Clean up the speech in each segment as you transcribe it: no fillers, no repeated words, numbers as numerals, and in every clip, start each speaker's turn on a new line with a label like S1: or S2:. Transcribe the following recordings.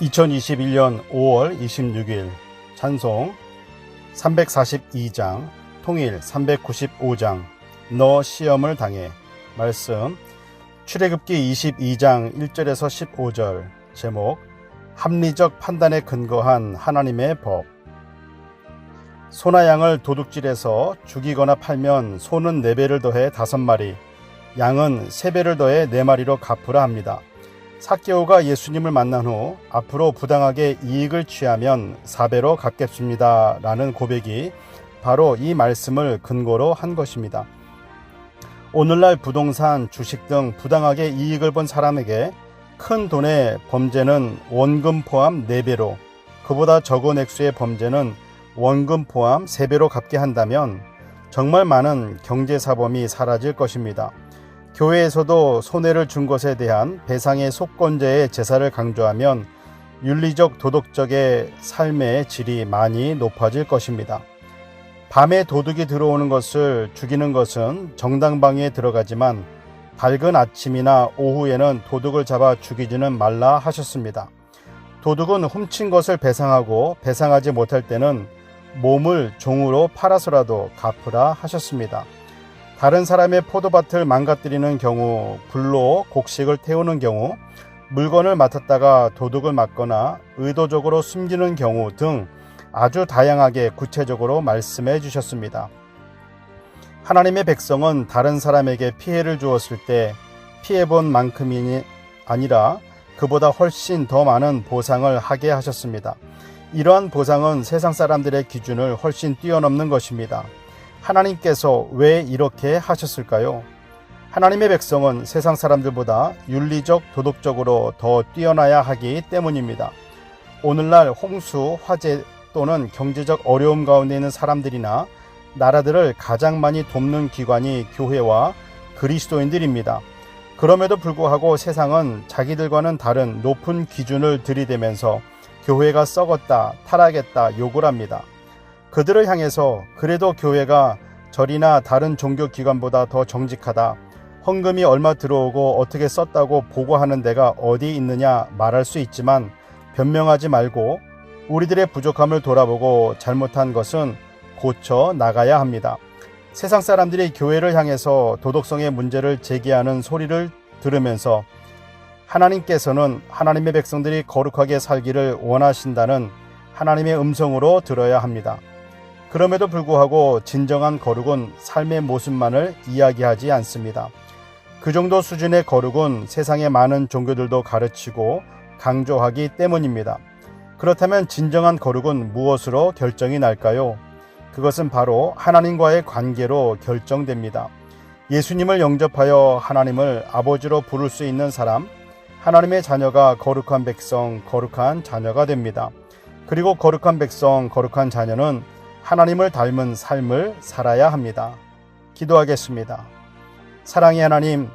S1: 2021년 5월 26일 찬송 342장 통일 395장 너 시험을 당해 말씀 출애굽기 22장 1절에서 15절 제목 합리적 판단에 근거한 하나님의 법. 소나 양을 도둑질해서 죽이거나 팔면 소는 4배를 더해 5마리, 양은 3배를 더해 4마리로 갚으라 합니다. 삭개오가 예수님을 만난 후 앞으로 부당하게 이익을 취하면 4배로 갚겠습니다 라는 고백이 바로 이 말씀을 근거로 한 것입니다. 오늘날 부동산, 주식 등 부당하게 이익을 본 사람에게 큰 돈의 범죄는 원금 포함 4배로, 그보다 적은 액수의 범죄는 원금 포함 3배로 갚게 한다면 정말 많은 경제사범이 사라질 것입니다. 교회에서도 손해를 준 것에 대한 배상의 속건제의 제사를 강조하면 윤리적 도덕적의 삶의 질이 많이 높아질 것입니다. 밤에 도둑이 들어오는 것을 죽이는 것은 정당방위에 들어가지만 밝은 아침이나 오후에는 도둑을 잡아 죽이지는 말라 하셨습니다. 도둑은 훔친 것을 배상하고 배상하지 못할 때는 몸을 종으로 팔아서라도 갚으라 하셨습니다. 다른 사람의 포도밭을 망가뜨리는 경우, 불로 곡식을 태우는 경우, 물건을 맡았다가 도둑을 맞거나 의도적으로 숨기는 경우 등 아주 다양하게 구체적으로 말씀해 주셨습니다. 하나님의 백성은 다른 사람에게 피해를 주었을 때 피해본 만큼이 아니라 그보다 훨씬 더 많은 보상을 하게 하셨습니다. 이러한 보상은 세상 사람들의 기준을 훨씬 뛰어넘는 것입니다. 하나님께서 왜 이렇게 하셨을까요? 하나님의 백성은 세상 사람들보다 윤리적, 도덕적으로 더 뛰어나야 하기 때문입니다. 오늘날 홍수, 화재 또는 경제적 어려움 가운데 있는 사람들이나 나라들을 가장 많이 돕는 기관이 교회와 그리스도인들입니다. 그럼에도 불구하고 세상은 자기들과는 다른 높은 기준을 들이대면서 교회가 썩었다, 타락했다 욕을 합니다. 그들을 향해서 그래도 교회가 절이나 다른 종교기관보다 더 정직하다, 헌금이 얼마 들어오고 어떻게 썼다고 보고하는 데가 어디 있느냐 말할 수 있지만 변명하지 말고 우리들의 부족함을 돌아보고 잘못한 것은 고쳐 나가야 합니다. 세상 사람들이 교회를 향해서 도덕성의 문제를 제기하는 소리를 들으면서 하나님께서는 하나님의 백성들이 거룩하게 살기를 원하신다는 하나님의 음성으로 들어야 합니다. 그럼에도 불구하고 진정한 거룩은 삶의 모습만을 이야기하지 않습니다. 그 정도 수준의 거룩은 세상의 많은 종교들도 가르치고 강조하기 때문입니다. 그렇다면 진정한 거룩은 무엇으로 결정이 날까요? 그것은 바로 하나님과의 관계로 결정됩니다. 예수님을 영접하여 하나님을 아버지로 부를 수 있는 사람, 하나님의 자녀가 거룩한 백성, 거룩한 자녀가 됩니다. 그리고 거룩한 백성, 거룩한 자녀는 하나님을 닮은 삶을 살아야 합니다. 기도하겠습니다. 사랑의 하나님,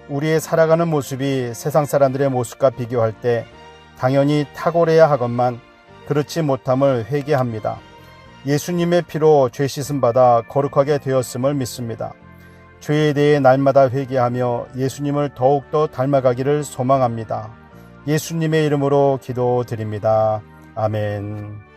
S1: 우리의 살아가는 모습이 세상 사람들의 모습과 비교할 때 당연히 탁월해야 하건만 그렇지 못함을 회개합니다. 예수님의 피로 죄 씻음 받아 거룩하게 되었음을 믿습니다. 죄에 대해 날마다 회개하며 예수님을 더욱더 닮아가기를 소망합니다. 예수님의 이름으로 기도드립니다. 아멘.